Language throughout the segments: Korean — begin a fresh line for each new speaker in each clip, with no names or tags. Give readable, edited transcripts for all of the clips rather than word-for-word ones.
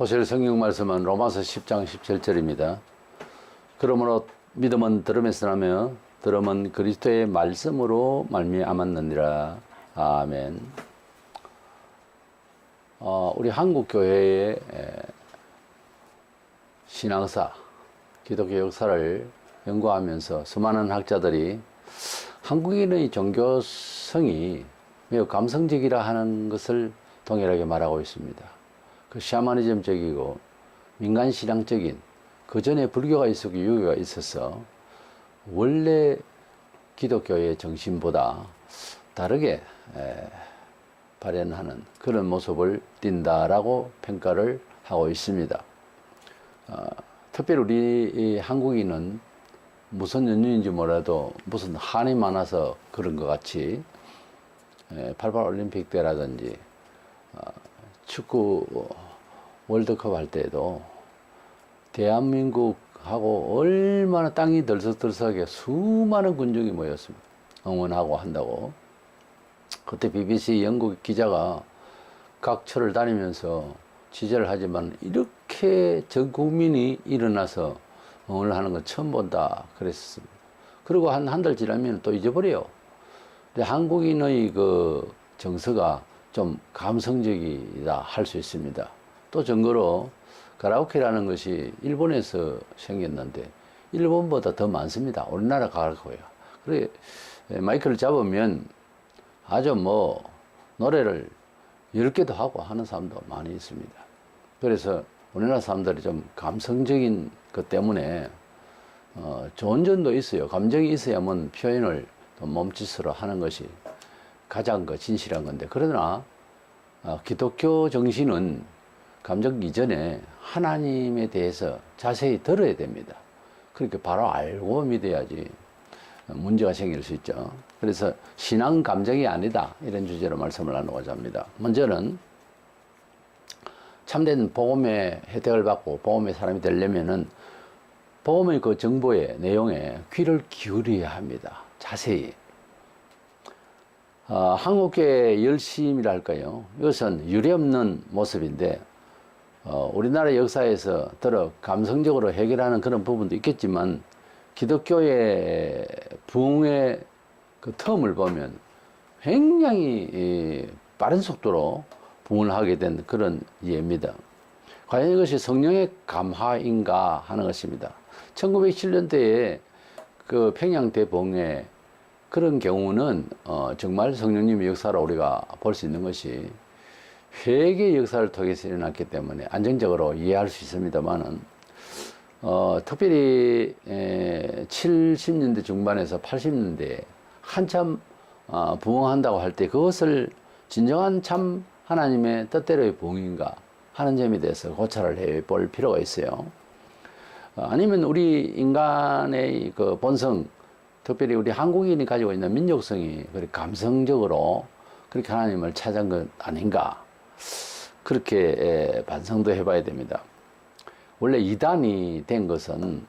보실 성경 말씀은 로마서 10장 17절입니다. 그러므로 믿음은 들음에서 나며 들음은 그리스도의 말씀으로 말미암았느니라. 아멘. 우리 한국 교회의 신앙사, 기독교 역사를 연구하면서 수많은 학자들이 한국인의 종교성이 매우 감성적이라 하는 것을 동일하게 말하고 있습니다. 그 샤머니즘적이고 민간신앙적인, 그 전에 불교가 있었고 유교가 있어서 원래 기독교의 정신보다 다르게 발현하는 그런 모습을 띈다라고 평가를 하고 있습니다. 특별히 우리 한국인은 무슨 연유인지 몰라도 무슨 한이 많아서 그런 것 같이 88 올림픽 때라든지 축구 월드컵 할 때도 대한민국하고 얼마나 땅이 들썩들썩하게 수많은 군중이 모였습니다. 응원하고 한다고. 그때 BBC 영국 기자가 각 처를 다니면서 취재를 하지만 이렇게 전 국민이 일어나서 응원을 하는 건 처음 본다 그랬습니다. 그리고 한 달 지나면 또 잊어버려요. 근데 한국인의 그 정서가 좀 감성적이다 할 수 있습니다. 또 증거로 가라오케라는 것이 일본에서 생겼는데 일본보다 더 많습니다. 우리나라 가라오케요. 그래 마이크를 잡으면 아주 노래를 10개도 하고 하는 사람도 많이 있습니다. 그래서 우리나라 사람들이 좀 감성적인 것 때문에 좋은 점도 있어요. 감정이 있어야만 표현을 몸짓으로 하는 것이 가장 진실한 건데, 그러나 기독교 정신은 감정 이전에 하나님에 대해서 자세히 들어야 됩니다. 그렇게 바로 알고 믿어야지 문제가 생길 수 있죠. 그래서 신앙 감정이 아니다, 이런 주제로 말씀을 나누고자 합니다. 먼저는 참된 복음의 혜택을 받고 복음의 사람이 되려면은 복음의 그 정보의 내용에 귀를 기울여야 합니다. 자세히. 한국교회의 열심이랄까요? 이것은 유례없는 모습인데, 우리나라 역사에서 들어 감성적으로 해결하는 그런 부분도 있겠지만, 기독교의 부흥의 그 텀을 보면 굉장히 빠른 속도로 부흥을 하게 된 그런 예입니다. 과연 이것이 성령의 감화인가 하는 것입니다. 1907년대에 그 평양 대봉의 그런 경우는 정말 성령님의 역사로 우리가 볼 수 있는 것이 회개의 역사를 통해서 일어났기 때문에 안정적으로 이해할 수 있습니다만은, 특별히 70년대 중반에서 80년대에 한참 부흥한다고 할 때 그것을 진정한 참 하나님의 뜻대로의 부흥인가 하는 점에 대해서 고찰을 해볼 필요가 있어요. 아니면 우리 인간의 그 본성, 특별히 우리 한국인이 가지고 있는 민족성이 그렇게 감성적으로 그렇게 하나님을 찾은 것 아닌가, 그렇게 반성도 해봐야 됩니다. 원래 이단이 된 것은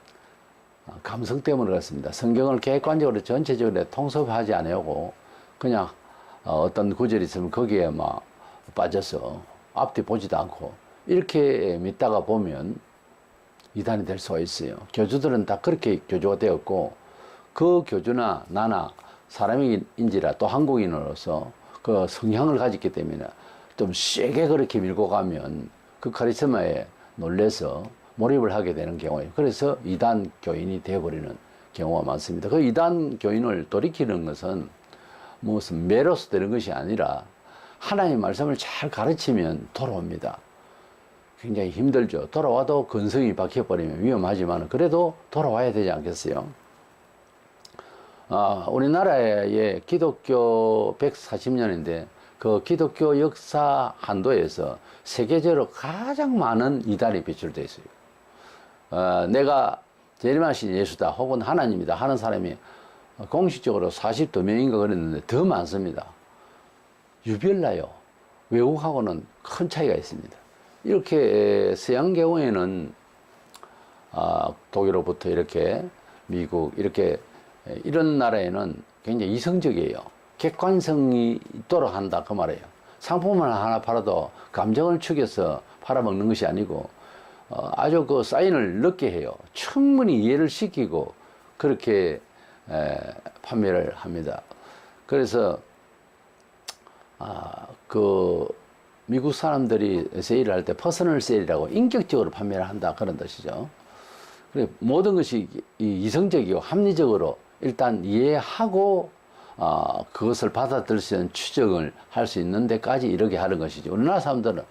감성 때문에 그렇습니다. 성경을 객관적으로 전체적으로 통섭하지 않으려고 그냥 어떤 구절이 있으면 거기에 막 빠져서 앞뒤 보지도 않고 이렇게 믿다가 보면 이단이 될 수가 있어요. 교주들은 다 그렇게 교주가 되었고, 그 교주나 나나 사람인지라 또 한국인으로서 그 성향을 가졌기 때문에 좀 세게 그렇게 밀고 가면 그 카리스마에 놀래서 몰입을 하게 되는 경우예요. 그래서 이단 교인이 되어버리는 경우가 많습니다. 그 이단 교인을 돌이키는 것은 무슨 매로서 되는 것이 아니라 하나님의 말씀을 잘 가르치면 돌아옵니다. 굉장히 힘들죠. 돌아와도 근성이 박혀버리면 위험하지만 그래도 돌아와야 되지 않겠어요? 우리나라의 기독교 140년인데 그 기독교 역사 한도에서 세계적으로 가장 많은 이단이 배출되어 있어요. 내가 재림하신 예수다 혹은 하나님이다 하는 사람이 공식적으로 42명인가 그랬는데 더 많습니다. 유별나요. 외국하고는 큰 차이가 있습니다. 이렇게 서양 경우에는 독일로부터 이렇게 미국 이렇게 이런 나라에는 굉장히 이성적이에요. 객관성이 있도록 한다 그 말이에요. 상품을 하나 팔아도 감정을 축여서 팔아먹는 것이 아니고 아주 그 사인을 넣게 해요. 충분히 이해를 시키고 그렇게 판매를 합니다. 그래서 그 미국 사람들이 세일을 할 때 퍼스널 세일이라고 인격적으로 판매를 한다 그런 뜻이죠. 그래 모든 것이 이성적이고 합리적으로 일단 이해하고 그것을 받아들일 수 있는 추정을 할 수 있는 데까지 이렇게 하는 것이죠. 우리나라 사람들은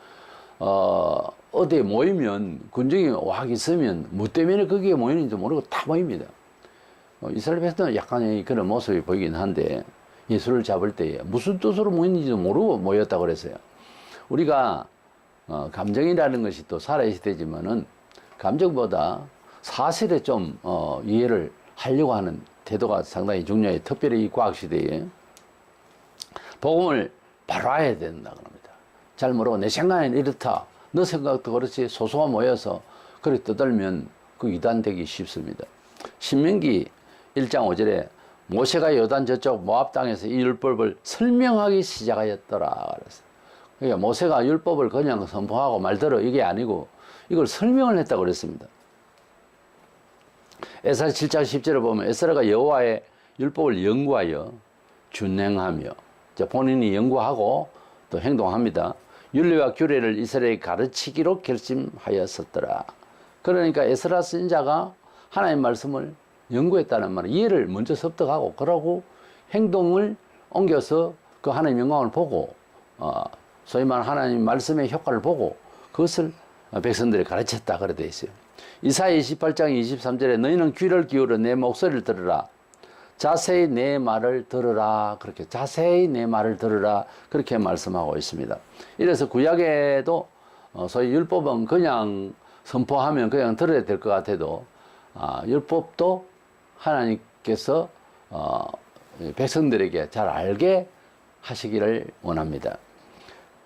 어디에 모이면 군중이 확 있으면 뭐 때문에 거기에 모이는지 모르고 다 모입니다. 이스라엘 백성은 약간의 그런 모습이 보이긴 한데 예수를 잡을 때에 무슨 뜻으로 모이는지도 모르고 모였다고 그랬어요. 우리가 감정이라는 것이 또 살아있어야 되지만은 감정보다 사실에 좀 이해를 하려고 하는 태도가 상당히 중요해요. 특별히 이 과학시대에 복음을 바로 알아야 된다 그럽니다. 잘 모르고 내 생각엔 이렇다, 너 생각도 그렇지, 소소가 모여서 그렇게 떠들면 그 이단되기 쉽습니다. 신명기 1장 5절에 모세가 요단 저쪽 모압 땅에서 이 율법을 설명하기 시작하였더라 그랬어요. 그러니까 모세가 율법을 그냥 선포하고 말대로 이게 아니고 이걸 설명을 했다고 그랬습니다. 에스라 7장 10절을 보면 에스라가 여호와의 율법을 연구하여 준행하며 본인이 연구하고 또 행동합니다. 율례와 규례를 이스라엘에 가르치기로 결심하였었더라. 그러니까 에스라 선지자가 하나님의 말씀을 연구했다는 말은 이해를 먼저 습득하고 그러고 행동을 옮겨서 그 하나님의 영광을 보고 소위 말하는 하나님 말씀의 효과를 보고 그것을 백성들이 가르쳤다 그래 돼 있어요. 이사야 28장 23절에 너희는 귀를 기울여 내 목소리를 들으라. 자세히 내 말을 들으라. 그렇게 자세히 내 말을 들으라. 그렇게 말씀하고 있습니다. 이래서 구약에도 소위 율법은 그냥 선포하면 그냥 들어야 될 것 같아도 율법도 하나님께서 백성들에게 잘 알게 하시기를 원합니다.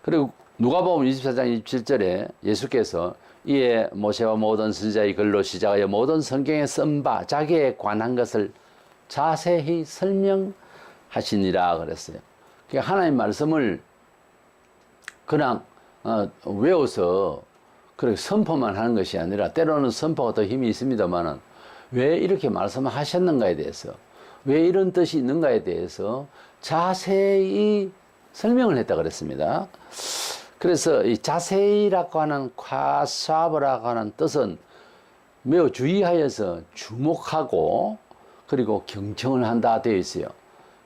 그리고 누가복음 24장 27절에 예수께서 이에 모세와 모든 선지자의 글로 시작하여 모든 성경에 쓴 바 자기에 관한 것을 자세히 설명하시니라 그랬어요. 그러니까 하나님 말씀을 그냥 외워서 그렇게 선포만 하는 것이 아니라 때로는 선포가 더 힘이 있습니다만은 왜 이렇게 말씀하셨는가에 대해서 왜 이런 뜻이 있는가에 대해서 자세히 설명을 했다 그랬습니다. 그래서 이 자세히라고 하는 과사브라고 하는 뜻은 매우 주의하여서 주목하고 그리고 경청을 한다 되어 있어요.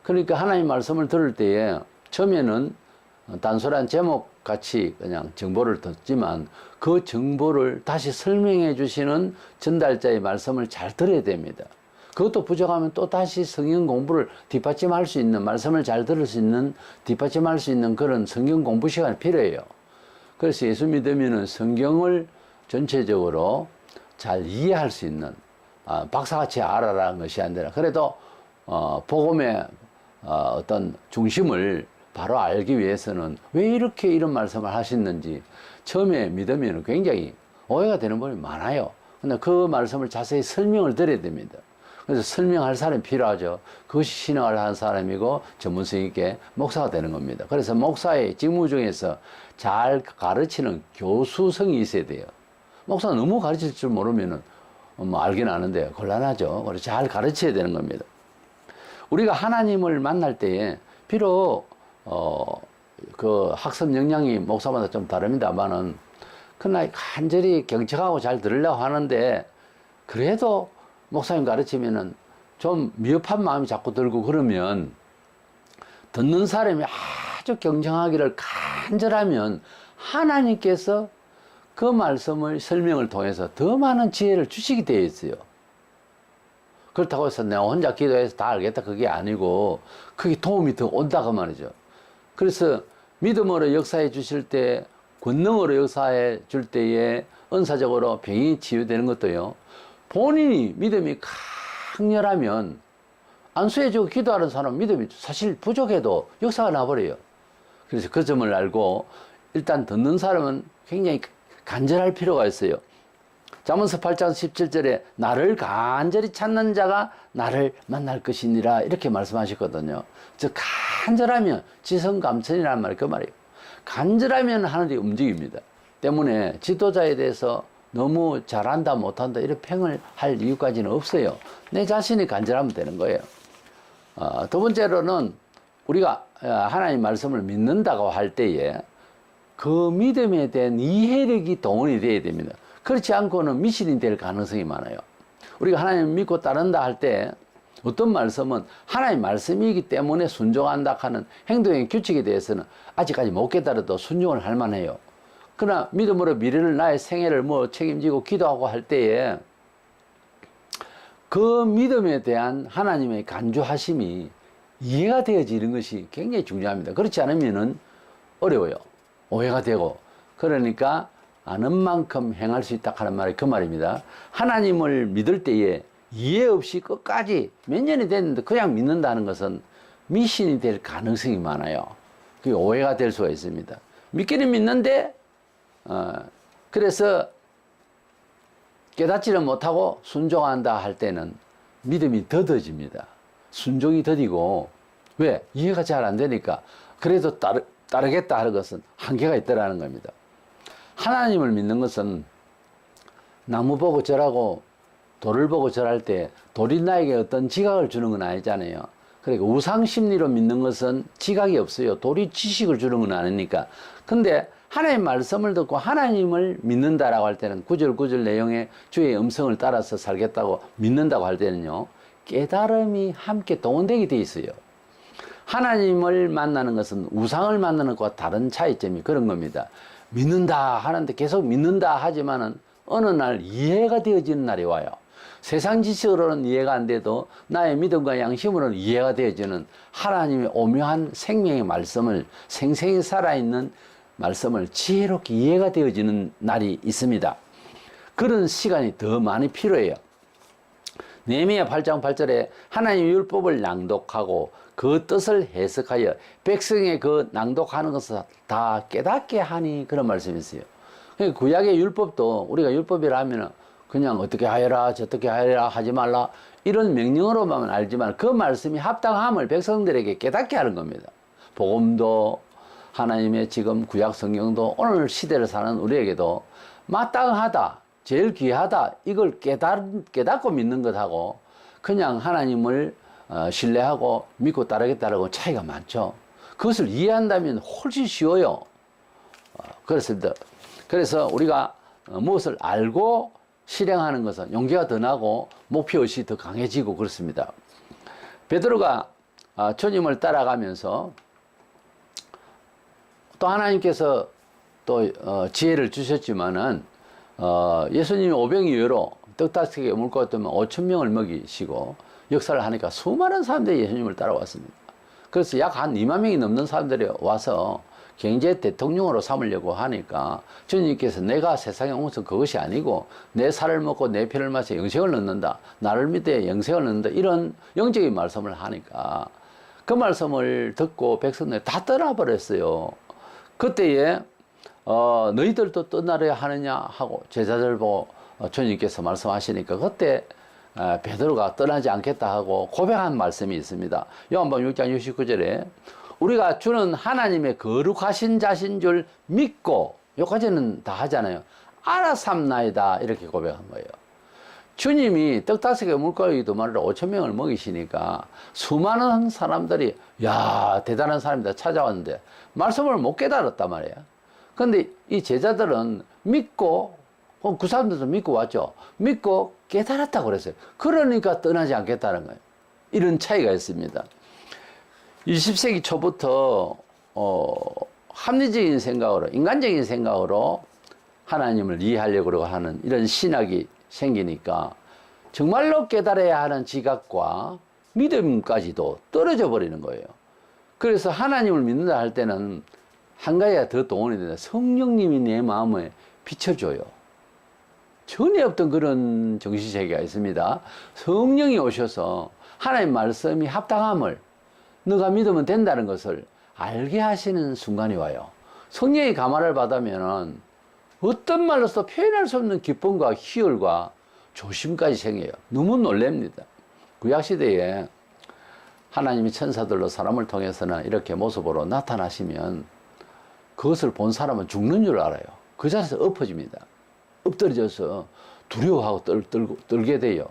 그러니까 하나님 말씀을 들을 때에 처음에는 단순한 제목 같이 그냥 정보를 듣지만 그 정보를 다시 설명해 주시는 전달자의 말씀을 잘 들어야 됩니다. 그것도 부족하면 또 다시 성경 공부를 뒷받침할 수 있는 말씀을 잘 들을 수 있는 뒷받침할 수 있는 그런 성경 공부 시간이 필요해요. 그래서 예수 믿으면은 성경을 전체적으로 잘 이해할 수 있는 박사같이 알아라는 것이 아니라 그래도 복음의 어떤 중심을 바로 알기 위해서는 왜 이렇게 이런 말씀을 하시는지 처음에 믿으면 굉장히 오해가 되는 부분이 많아요. 근데 그 말씀을 자세히 설명을 드려야 됩니다. 그래서 설명할 사람이 필요하죠. 그것이 신앙을 하는 사람이고 전문성 있게 목사가 되는 겁니다. 그래서 목사의 직무 중에서 잘 가르치는 교수성이 있어야 돼요. 목사가 너무 가르칠 줄 모르면은 뭐 알긴 아는데 곤란하죠. 그래서 잘 가르쳐야 되는 겁니다. 우리가 하나님을 만날 때에 비록 그 학습 역량이 목사마다 좀 다릅니다만은 그러나 간절히 경청하고 잘 들으려고 하는데 그래도 목사님 가르치면은 좀 미흡한 마음이 자꾸 들고 그러면 듣는 사람이 아주 경청하기를 간절하면 하나님께서 그 말씀을 설명을 통해서 더 많은 지혜를 주시게 되어 있어요. 그렇다고 해서 내가 혼자 기도해서 다 알겠다 그게 아니고 그게 도움이 더 온다고 말이죠. 그래서 믿음으로 역사해 주실 때 권능으로 역사해 줄 때에 은사적으로 병이 치유되는 것도요. 본인이 믿음이 강렬하면 안수해주고 기도하는 사람 믿음이 사실 부족해도 역사가 나버려요. 그래서 그 점을 알고 일단 듣는 사람은 굉장히 간절할 필요가 있어요. 잠언서 8장 17절에 나를 간절히 찾는 자가 나를 만날 것이니라 이렇게 말씀하셨거든요. 즉 간절하면 지성감천이라는 말이 그 말이에요. 간절하면 하늘이 움직입니다. 때문에 지도자에 대해서 너무 잘한다 못한다 이런 평을 할 이유까지는 없어요. 내 자신이 간절하면 되는 거예요. 두 번째로는 우리가 하나님 말씀을 믿는다고 할 때에 그 믿음에 대한 이해력이 동원이 돼야 됩니다. 그렇지 않고는 미신이 될 가능성이 많아요. 우리가 하나님 믿고 따른다 할 때 어떤 말씀은 하나님 말씀이기 때문에 순종한다 하는 행동의 규칙에 대해서는 아직까지 못 깨달아도 순종을 할 만해요. 그러나 믿음으로 미래를 나의 생애를 뭐 책임지고 기도하고 할 때에 그 믿음에 대한 하나님의 간주하심이 이해가 되어지는 것이 굉장히 중요합니다. 그렇지 않으면은 어려워요. 오해가 되고. 그러니까 아는 만큼 행할 수 있다 하는 말이 그 말입니다. 하나님을 믿을 때에 이해 없이 끝까지 몇 년이 됐는데 그냥 믿는다는 것은 미신이 될 가능성이 많아요. 그게 오해가 될 수가 있습니다. 믿기는 믿는데 그래서 깨닫지를 못하고 순종한다 할 때는 믿음이 더뎌집니다. 순종이 더디고 왜? 이해가 잘 안 되니까 그래도 따르겠다 하는 것은 한계가 있다라는 겁니다. 하나님을 믿는 것은 나무 보고 절하고 돌을 보고 절할 때 돌이 나에게 어떤 지각을 주는 건 아니잖아요. 그러니까 우상 심리로 믿는 것은 지각이 없어요. 돌이 지식을 주는 건 아니니까. 근데 하나님 말씀을 듣고 하나님을 믿는다라고 할 때는 구절구절 내용의 주의 음성을 따라서 살겠다고 믿는다고 할 때는요, 깨달음이 함께 동원되게 돼 있어요. 하나님을 만나는 것은 우상을 만나는 것과 다른 차이점이 그런 겁니다. 믿는다 하는데 계속 믿는다 하지만은 어느 날 이해가 되어지는 날이 와요. 세상 지식으로는 이해가 안 돼도 나의 믿음과 양심으로는 이해가 되어지는 하나님의 오묘한 생명의 말씀을, 생생히 살아있는 말씀을 지혜롭게 이해가 되어지는 날이 있습니다. 그런 시간이 더 많이 필요해요. 느헤미야 8장 8절에 하나님의 율법을 낭독하고 그 뜻을 해석하여 백성의 그 낭독하는 것을 다 깨닫게 하니, 그런 말씀이 있어요. 그러니까 구약의 율법도 우리가 율법이라 하면 그냥 어떻게 하여라 저떻게 하여라 하지 말라 이런 명령으로만 알지만 그 말씀이 합당함을 백성들에게 깨닫게 하는 겁니다. 복음도 하나님의 지금 구약 성경도 오늘 시대를 사는 우리에게도 마땅하다, 제일 귀하다, 이걸 깨닫고 믿는 것하고 그냥 하나님을 신뢰하고 믿고 따르겠다라고 차이가 많죠. 그것을 이해한다면 훨씬 쉬워요. 그렇습니다. 그래서 우리가 무엇을 알고 실행하는 것은 용기가 더 나고 목표의식이 더 강해지고 그렇습니다. 베드로가 주님을 따라가면서 또 하나님께서 또 지혜를 주셨지만은 예수님이 오병이어로 떡 5개 물고 왔더니 5,000명을 먹이시고 역사를 하니까 수많은 사람들이 예수님을 따라왔습니다. 그래서 약 한 2만 명이 넘는 사람들이 와서 경제 대통령으로 삼으려고 하니까 주님께서 내가 세상에 온 것은 그것이 아니고 내 살을 먹고 내 피를 마셔 영생을 얻는다, 나를 믿어 영생을 얻는다, 이런 영적인 말씀을 하니까 그 말씀을 듣고 백성들이 다 떠나버렸어요. 그때에 너희들도 떠나려 하느냐 하고 제자들 보고 주님께서 말씀하시니까 그때 베드로가 떠나지 않겠다 하고 고백한 말씀이 있습니다. 요한복음 6장 69절에 우리가 주는 하나님의 거룩하신 자신 줄 믿고, 여기까지는 다 하잖아요. 알아삼나이다, 이렇게 고백한 거예요. 주님이 떡 5개 물고기 2마리를 5,000명을 먹이시니까 수많은 사람들이 야 대단한 사람이다 찾아왔는데 말씀을 못 깨달았단 말이에요. 근데 이 제자들은 믿고, 그 사람들도 믿고 왔죠. 믿고 깨달았다고 그랬어요. 그러니까 떠나지 않겠다는 거예요. 이런 차이가 있습니다. 20세기 초부터 합리적인 생각으로, 인간적인 생각으로 하나님을 이해하려고 하는 이런 신학이 생기니까 정말로 깨달아야 하는 지각과 믿음까지도 떨어져 버리는 거예요. 그래서 하나님을 믿는다 할 때는 한 가지가 더 동원이 된다. 성령님이 내 마음에 비춰줘요. 전에 없던 그런 정신세계가 있습니다. 성령이 오셔서 하나님 말씀이 합당함을, 너가 믿으면 된다는 것을 알게 하시는 순간이 와요. 성령의 감화를 받으면 어떤 말로서 표현할 수 없는 기쁨과 희열과 조심까지 생겨요. 너무 놀랍니다. 구약시대에 하나님이 천사들로 사람을 통해서는 이렇게 모습으로 나타나시면 그것을 본 사람은 죽는 줄 알아요. 그 자리에서 엎어집니다. 엎드려져서 두려워하고 떨게 돼요.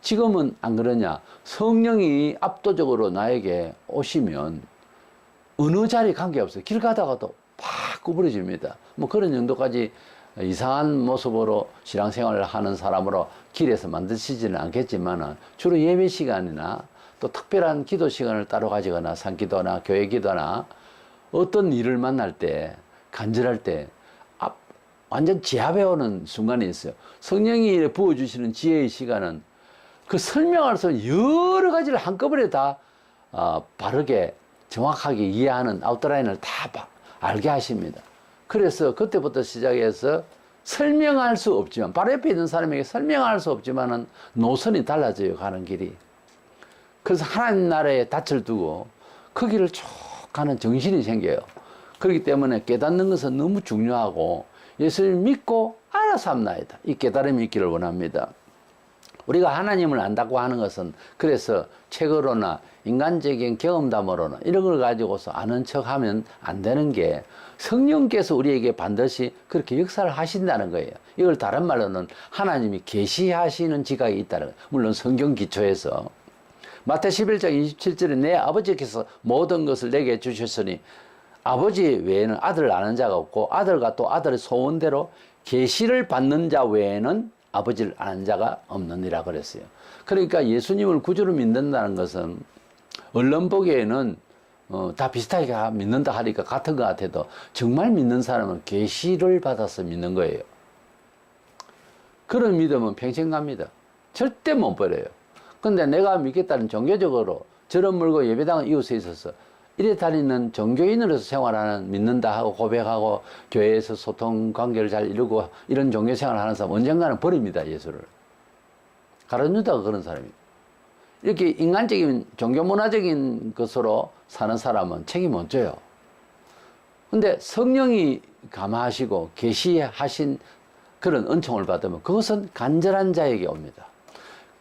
지금은 안 그러냐? 성령이 압도적으로 나에게 오시면 어느 자리 관계없어요. 길 가다가도 팍 구부러집니다. 뭐 그런 정도까지 이상한 모습으로 신앙생활을 하는 사람으로 길에서 만드시지는 않겠지만 주로 예배 시간이나 또 특별한 기도 시간을 따로 가지거나 산기도나 교회 기도나 어떤 일을 만날 때 간절할 때 완전 지압해 오는 순간이 있어요. 성령이 부어주시는 지혜의 시간은 그 설명할 수 없는 여러 가지를 한꺼번에 다 바르게 정확하게 이해하는 아웃라인을 다 알게 하십니다. 그래서 그때부터 시작해서 설명할 수 없지만 바로 옆에 있는 사람에게 설명할 수 없지만은 노선이 달라져요. 가는 길이. 그래서 하나님 나라에 닻을 두고 그 길을 쭉 가는 정신이 생겨요. 그렇기 때문에 깨닫는 것은 너무 중요하고 예수를 믿고 알아서 합나이다. 이 깨달음이 있기를 원합니다. 우리가 하나님을 안다고 하는 것은 그래서 책으로나 인간적인 경험담으로나 이런 걸 가지고서 아는 척하면 안 되는 게 성령께서 우리에게 반드시 그렇게 역사를 하신다는 거예요. 이걸 다른 말로는 하나님이 계시하시는 지각이 있다는 거예요. 물론 성경 기초에서 마태 11장 27절에 내 아버지께서 모든 것을 내게 주셨으니 아버지 외에는 아들을 아는 자가 없고 아들과 또 아들의 소원대로 계시를 받는 자 외에는 아버지를 아는 자가 없느니라 그랬어요. 그러니까 예수님을 구주로 믿는다는 것은 언론 보기에는 다 비슷하게 믿는다 하니까 같은 것 같아도 정말 믿는 사람은 계시를 받아서 믿는 거예요. 그런 믿음은 평생 갑니다. 절대 못 버려요. 근데 내가 믿겠다는 종교적으로 저런 물고 예배당은 이웃에 있어서 이래 다니는 종교인으로서 생활하는 믿는다 하고 고백하고 교회에서 소통 관계를 잘 이루고 이런 종교 생활을 하는 사람 언젠가는 버립니다. 예수를. 가룟 유다가 그런 사람입니다. 이렇게 인간적인 종교 문화적인 것으로 사는 사람은 책임 못 져요. 근데 성령이 감화하시고 계시하신 그런 은총을 받으면 그것은 간절한 자에게 옵니다.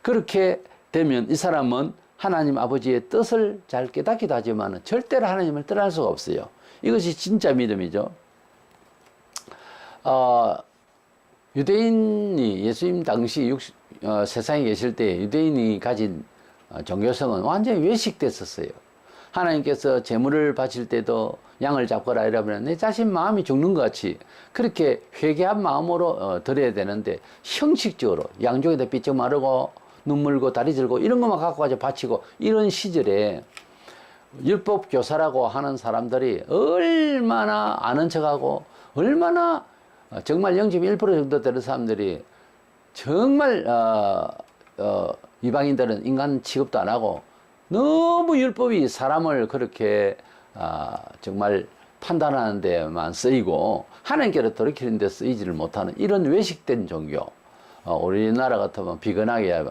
그렇게 되면 이 사람은 하나님 아버지의 뜻을 잘 깨닫기도 하지만 절대로 하나님을 떠날 수가 없어요. 이것이 진짜 믿음이죠. 유대인이 예수님 당시 세상에 계실 때 유대인이 가진 종교성은 완전히 외식됐었어요. 하나님께서 제물을 바칠 때도 양을 잡거라 이러면 내 자신 마음이 죽는 것 같이 그렇게 회개한 마음으로 드려야 되는데 형식적으로 양쪽에다 삐쩍 마르고 눈물고 다리 들고 이런 것만 갖고 가서 바치고 이런 시절에 율법 교사라고 하는 사람들이 얼마나 아는 척하고 얼마나 정말 0.1% 정도 되는 사람들이 정말 이방인들은 인간 취급도 안 하고 너무 율법이 사람을 그렇게 정말 판단하는 데만 쓰이고 하나님께로 돌이키는 데 쓰이지를 못하는 이런 외식된 종교. 우리나라 같으면 비근하게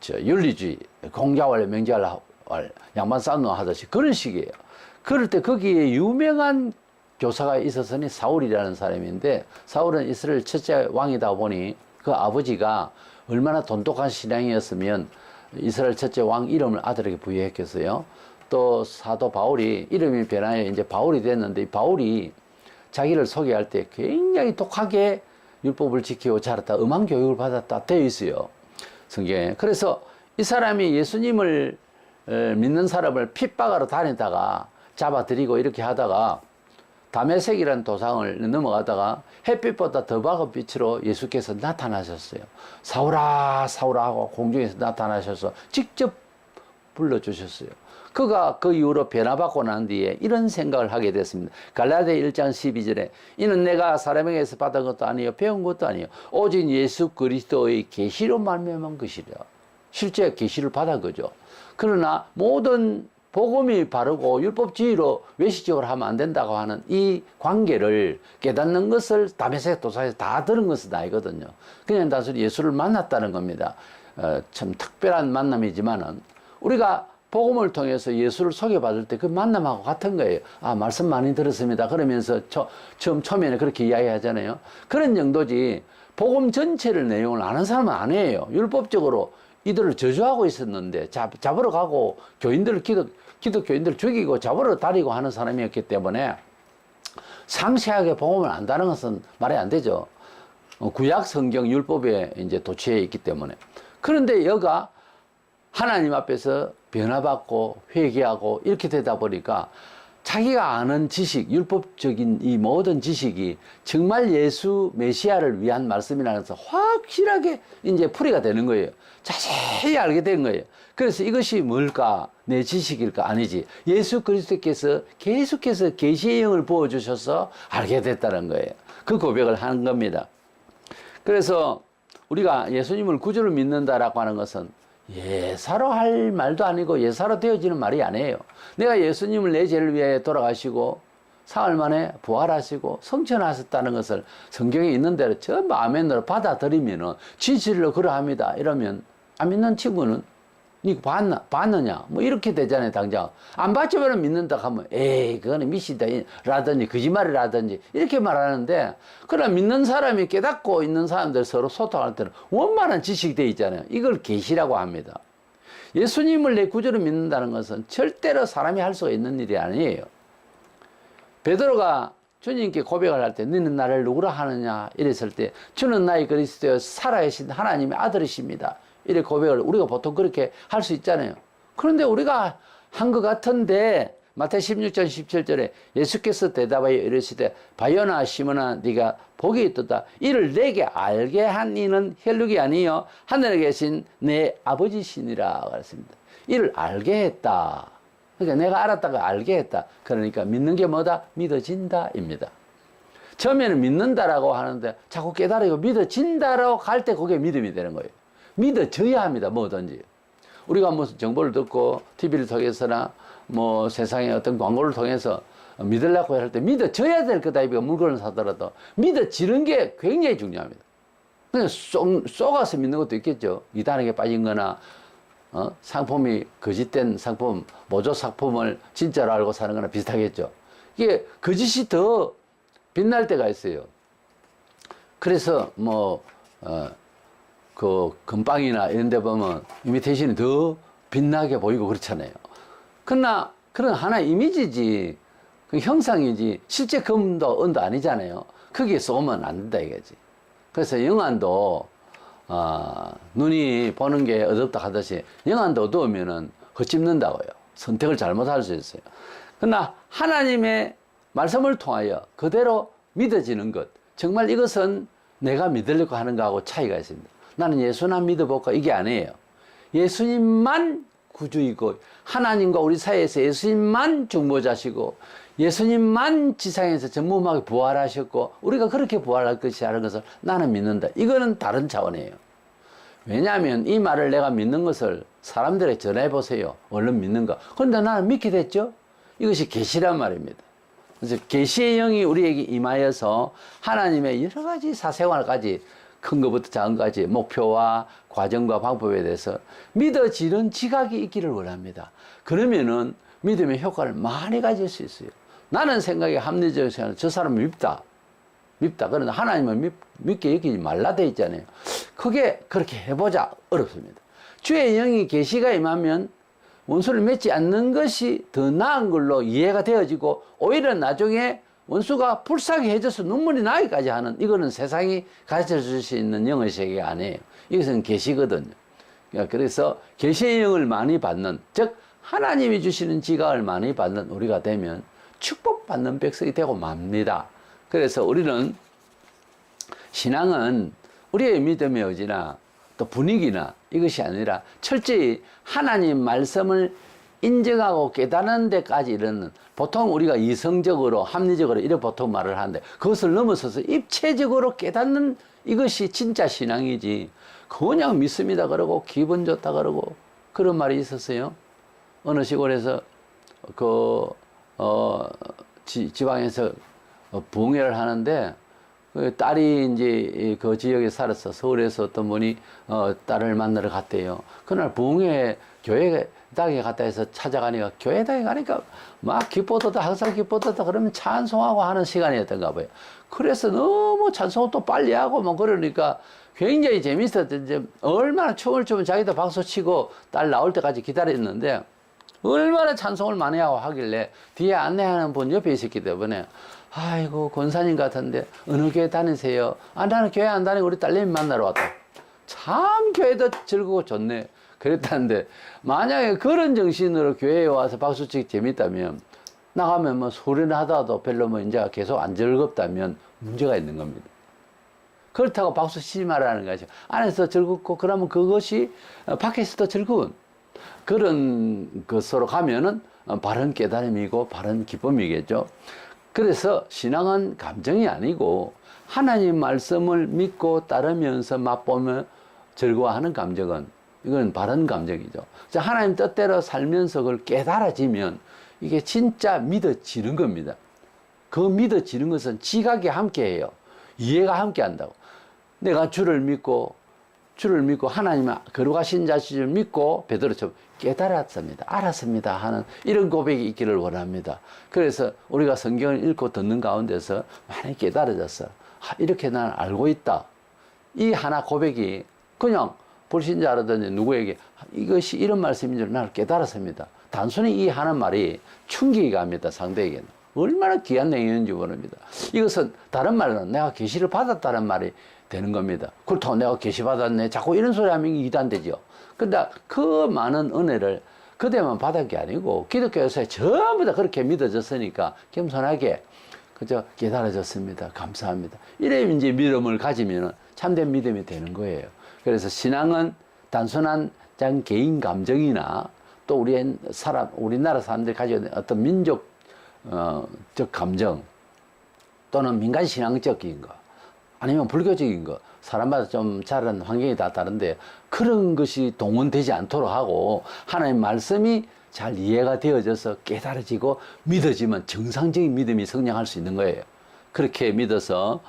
윤리주의, 공자왈 명자왈 양반 싸움 하듯이 그런 식이에요. 그럴 때 거기에 유명한 교사가 있었으니 사울이라는 사람인데 사울은 이스라엘 첫째 왕이다 보니 그 아버지가 얼마나 돈독한 신앙이었으면 이스라엘 첫째 왕 이름을 아들에게 부여했겠어요. 또 사도 바울이 이름이 변하여 이제 바울이 됐는데 이 바울이 자기를 소개할 때 굉장히 독하게 율법을 지키고 자랐다, 음한 교육을 받았다 되어 있어요. 성경에. 그래서 이 사람이 예수님을 믿는 사람을 핍박하러 다니다가 잡아들이고 이렇게 하다가 다메섹이라는 도상을 넘어가다가 햇빛보다 더 밝은 빛으로 예수께서 나타나셨어요. 사울아 사울아 하고 공중에서 나타나셔서 직접 불러주셨어요. 그가 그 이후로 변화받고 난 뒤에 이런 생각을 하게 됐습니다. 갈라디아 1장 12절에 이는 내가 사람에게서 받은 것도 아니요 배운 것도 아니요 오직 예수 그리스도의 계시로 말미암은 것이라. 실제 계시를 받은 거죠. 그러나 모든 복음이 바르고 율법주의로 외식적으로 하면 안 된다고 하는 이 관계를 깨닫는 것을 다메섹 도상에서 다 들은 것은 아니거든요. 그냥 단순히 예수를 만났다는 겁니다. 참 특별한 만남이지만은 우리가 복음을 통해서 예수를 소개받을 때 그 만남하고 같은 거예요. 아, 말씀 많이 들었습니다. 그러면서 처음 초면에 그렇게 이야기하잖아요. 그런 정도지 복음 전체를 내용을 아는 사람은 아니에요. 율법적으로 이들을 저주하고 있었는데 잡으러 가고 교인들을 기독교인들을 죽이고 잡으러 다니고 하는 사람이었기 때문에 상세하게 복음을 안다는 것은 말이 안 되죠. 구약 성경 율법에 이제 도취해 있기 때문에. 그런데 여가 하나님 앞에서 변화받고 회개하고 이렇게 되다 보니까 자기가 아는 지식, 율법적인 이 모든 지식이 정말 예수 메시아를 위한 말씀이라는 것을 확실하게 이제 풀이가 되는 거예요. 자세히 알게 된 거예요. 그래서 이것이 뭘까? 내 지식일까? 아니지. 예수 그리스도께서 계속해서 계시의 영을 부어주셔서 알게 됐다는 거예요. 그 고백을 한 겁니다. 그래서 우리가 예수님을 구주로 믿는다라고 하는 것은 예사로 할 말도 아니고 예사로 되어지는 말이 아니에요. 내가 예수님을 내 죄를 위해 돌아가시고 사흘 만에 부활하시고 성천하셨다는 것을 성경에 있는 대로 전부 아멘으로 받아들이면은 진실로 그러합니다. 이러면 안 믿는 친구는 니 봤느냐? 뭐 이렇게 되잖아요, 당장. 안 봤지만 믿는다 하면 에이 그거는 미시다 라든지 거짓말이라든지 이렇게 말하는데, 그러나 믿는 사람이 깨닫고 있는 사람들 서로 소통할 때는 원만한 지식이 되어 있잖아요. 이걸 계시라고 합니다. 예수님을 내 구주로 믿는다는 것은 절대로 사람이 할 수가 있는 일이 아니에요. 베드로가 주님께 고백을 할 때 너는 나를 누구라 하느냐 이랬을 때 주는 나의 그리스도여 살아계신 하나님의 아들이십니다. 이래 고백을 우리가 보통 그렇게 할 수 있잖아요. 그런데 우리가 한 것 같은데 마태 16장 17절에 예수께서 대답하여 이르시되 바요나 시몬아 네가 복이 있도다. 이를 내게 알게 한 이는 혈육이 아니요 하늘에 계신 내 아버지시니라 그랬습니다. 이를 알게 했다. 그러니까 내가 알았다가 알게 했다. 그러니까 믿는 게 뭐다? 믿어진다 입니다. 처음에는 믿는다라고 하는데 자꾸 깨달으고 믿어진다라고 갈 때 그게 믿음이 되는 거예요. 믿어져야 합니다. 뭐든지. 우리가 무슨 정보를 듣고 TV를 통해서나 뭐 세상의 어떤 광고를 통해서 믿으려고 할 때 믿어져야 될 거다. 이거 물건을 사더라도 믿어지는 게 굉장히 중요합니다. 그냥 쏘가서 믿는 것도 있겠죠. 이단에게 빠진 거나 상품이 거짓된 상품, 모조 상품을 진짜로 알고 사는 거나 비슷하겠죠. 이게 거짓이 더 빛날 때가 있어요. 그래서 그 금빵이나 이런 데 보면 이미테이션이 더 빛나게 보이고 그렇잖아요. 그러나 그런 하나의 이미지지, 그 형상이지 실제 금도 은도 아니잖아요. 거기에 쏘면 안 된다 이거지. 그래서 영안도 눈이 보는 게 어둡다 하듯이 영안도 어두우면은 헛짚는다고요. 선택을 잘못할 수 있어요. 그러나 하나님의 말씀을 통하여 그대로 믿어지는 것, 정말 이것은 내가 믿으려고 하는 거하고 차이가 있습니다. 나는 예수만 믿어볼까? 이게 아니에요. 예수님만 구주이고 하나님과 우리 사이에서 예수님만 중보자시고 예수님만 지상에서 전무후무하게 부활하셨고 우리가 그렇게 부활할 것이라는 것을 나는 믿는다. 이거는 다른 차원이에요. 왜냐하면 이 말을 내가 믿는 것을 사람들에게 전해보세요. 얼른 믿는가. 그런데 나는 믿게 됐죠. 이것이 계시란 말입니다. 그래서 계시의 영이 우리에게 임하여서 하나님의 여러 가지 사생활까지 큰 것부터 작은 것까지 목표와 과정과 방법에 대해서 믿어지는 지각이 있기를 원합니다. 그러면은 믿음의 효과를 많이 가질 수 있어요. 나는 생각에 합리적으로 생각하는 저 사람은 밉다. 그런데 하나님은 믿게 여기지 말라 돼 있잖아요. 그게 그렇게 해보자 어렵습니다. 주의 영이 계시가 임하면 원수를 맺지 않는 것이 더 나은 걸로 이해가 되어지고 오히려 나중에 원수가 불쌍해져서 눈물이 나기까지 하는, 이거는 세상이 가르쳐 줄 수 있는 영의 세계가 아니에요. 이것은 계시거든요. 그래서 계시의 영을 많이 받는, 즉 하나님이 주시는 지각을 많이 받는 우리가 되면 축복받는 백성이 되고 맙니다. 그래서 우리는 신앙은 우리의 믿음의 의지나 또 분위기나 이것이 아니라 철저히 하나님 말씀을 인정하고 깨닫는 데까지 이르는, 보통 우리가 이성적으로 합리적으로 이렇게 보통 말을 하는데 그것을 넘어서서 입체적으로 깨닫는 이것이 진짜 신앙이지, 그냥 믿습니다 그러고 기분 좋다 그러고 그런 말이 있었어요. 어느 시골에서 지방에서 부흥회를 하는데 그 딸이 이제 그 지역에 살았어. 서울에서 어떤 분이 딸을 만나러 갔대요. 그날 부흥회 교회당에 갔다 해서 찾아가니까, 교회당에 가니까 막 기뻐도다, 항상 기뻐도다 그러면 찬송하고 하는 시간이었던가 봐요. 그래서 너무 찬송을 또 빨리 하고 뭐 그러니까 굉장히 재밌었대. 이제 얼마나 춤을 추면 자기도 박수 치고 딸 나올 때까지 기다렸는데 얼마나 찬송을 많이 하고 하길래 뒤에 안내하는 분 옆에 있었기 때문에 아이고 권사님 같은데 어느 교회 다니세요? 아 나는 교회 안 다니고 우리 딸내미 만나러 왔다. 참 교회도 즐거워 좋네. 그랬다는데 만약에 그런 정신으로 교회에 와서 박수치기 재밌다면 나가면 뭐 소리나 하다도 별로 뭐 이제 계속 안 즐겁다면 문제가 있는 겁니다. 그렇다고 박수 치지 말라는 거죠. 안에서 즐겁고 그러면 그것이 밖에서도 즐거운 그런 것으로 가면은 바른 깨달음이고 바른 기쁨이겠죠. 그래서 신앙은 감정이 아니고 하나님 말씀을 믿고 따르면서 맛보며 즐거워하는 감정은 이건 바른 감정이죠. 하나님 뜻대로 살면서 그걸 깨달아지면 이게 진짜 믿어지는 겁니다. 그 믿어지는 것은 지각이 함께해요. 이해가 함께한다고. 내가 주를 믿고 하나님의 거룩하신 자신을 믿고 베드로처럼 깨달았습니다. 알았습니다. 하는 이런 고백이 있기를 원합니다. 그래서 우리가 성경을 읽고 듣는 가운데서 많이 깨달아졌어. 이렇게 난 알고 있다. 이 하나 고백이 그냥 불신자라든지 누구에게 이것이 이런 말씀인 줄 나를 깨달았습니다. 단순히 이 하는 말이 충격이 갑니다. 상대에게는. 얼마나 귀한 내용인지 모릅니다. 이것은 다른 말로는 내가 계시를 받았다는 말이 되는 겁니다. 그렇다고 내가 계시 받았네. 자꾸 이런 소리 하면 이단되죠. 근데 그 많은 은혜를 그대만 받은 게 아니고 기독교에서 전부 다 그렇게 믿어졌으니까 겸손하게 그저 깨달아졌습니다. 감사합니다. 이래 이제 믿음을 가지면 참된 믿음이 되는 거예요. 그래서 신앙은 단순한 개인 감정이나 또 우리나라 사람들이 가지고 있는 어떤 민족적 감정 또는 민간신앙적인 거 아니면 불교적인 거 사람마다 좀 자란 환경이 다 다른데 그런 것이 동원되지 않도록 하고 하나님 말씀이 잘 이해가 되어져서 깨달아지고 믿어지면 정상적인 믿음이 성장할 수 있는 거예요. 그렇게 믿어서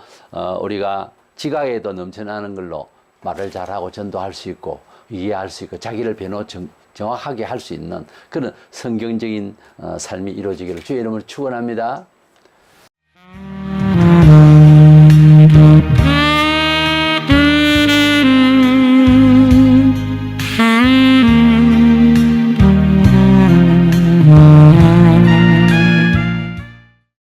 우리가 지각에도 넘쳐나는 걸로 말을 잘하고 전도할 수 있고 이해할 수 있고 자기를 정확하게 할 수 있는 그런 성경적인 삶이 이루어지기를 주의 이름으로 축원합니다.